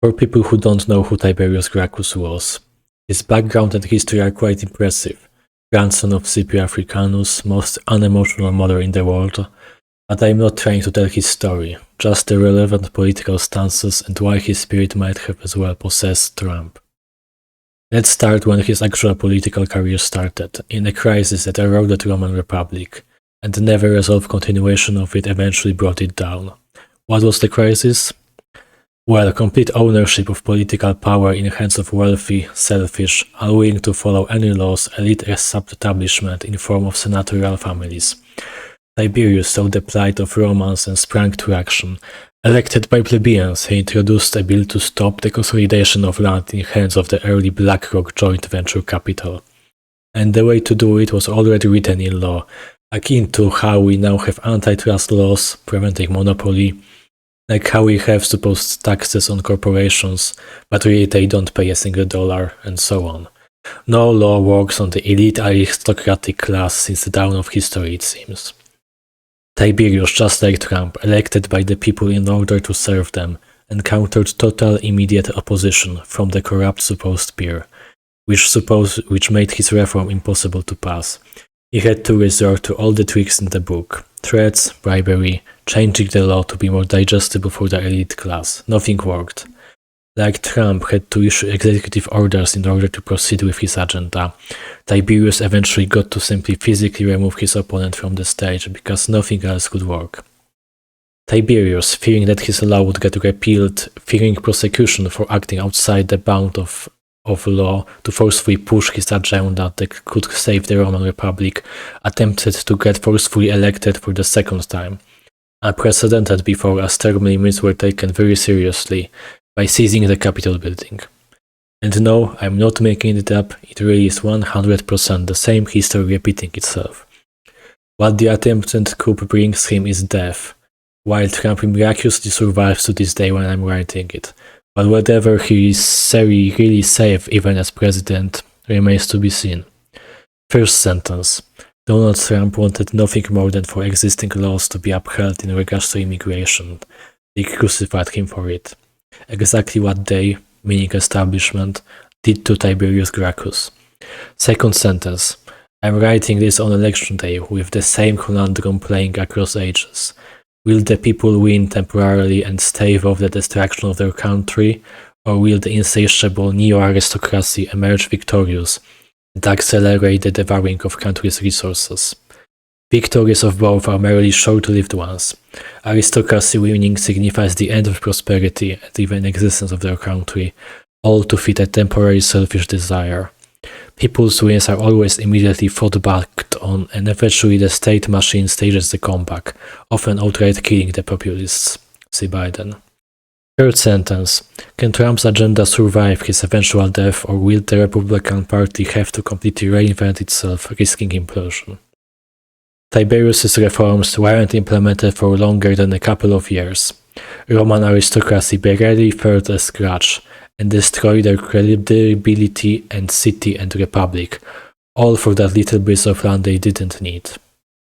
For people who don't know who Tiberius Grachus was, his background and history are quite impressive. Grandson of Scipio Africanus, most unemotional mother in the world, but I am not trying to tell his story, just the relevant political stances and why his spirit might have as well possessed Trump. Let's start when his actual political career started, in a crisis that eroded the Roman Republic, and the never-resolved continuation of it eventually brought it down. What was the crisis? Well, complete ownership of political power in the hands of wealthy, selfish, unwilling to follow any laws, elite sub-establishment in form of senatorial families. Tiberius saw the plight of Romans and sprang to action. Elected by plebeians, he introduced a bill to stop the consolidation of land in hands of the early BlackRock joint venture capital. And the way to do it was already written in law, akin to how we now have antitrust laws preventing monopoly, like how we have supposed taxes on corporations, but really they don't pay a single dollar, and so on. No law works on the elite aristocratic class since the dawn of history, it seems. Tiberius, just like Trump, elected by the people in order to serve them, encountered total immediate opposition from the corrupt supposed peer, which made his reform impossible to pass. He had to resort to all the tricks in the book: threats, bribery, changing the law to be more digestible for the elite class. Nothing worked. Like Trump had to issue executive orders in order to proceed with his agenda, Tiberius eventually got to simply physically remove his opponent from the stage because nothing else could work. Tiberius, fearing that his law would get repealed, fearing prosecution for acting outside the bound of law to forcefully push his agenda that could save the Roman Republic, attempted to get forcefully elected for the second time. Unprecedented before, as term limits were taken very seriously, by seizing the Capitol building. And no, I'm not making it up, it really is 100% the same history repeating itself. What the attempted coup brings him is death, while Trump miraculously survives to this day when I'm writing it. But whether he is really safe even as president remains to be seen. First sentence. Donald Trump wanted nothing more than for existing laws to be upheld in regards to immigration. They crucified him for it. Exactly what they, meaning establishment, did to Tiberius Grachus. Second sentence. I'm writing this on election day with the same conundrum playing across ages. Will the people win temporarily and stave off the destruction of their country, or will the insatiable neoaristocracy emerge victorious and accelerate the devouring of country's resources? Victories of both are merely short-lived ones. Aristocracy winning signifies the end of prosperity and even existence of their country, all to fit a temporary selfish desire. People's wins are always immediately fought back on, and eventually the state machine stages the comeback, often outright killing the populists. See Biden. Third sentence. Can Trump's agenda survive his eventual death, or will the Republican Party have to completely reinvent itself, risking implosion? Tiberius's reforms weren't implemented for longer than a couple of years. Roman aristocracy barely fared a scratch, and destroyed their credibility and city and republic, all for that little bit of land they didn't need.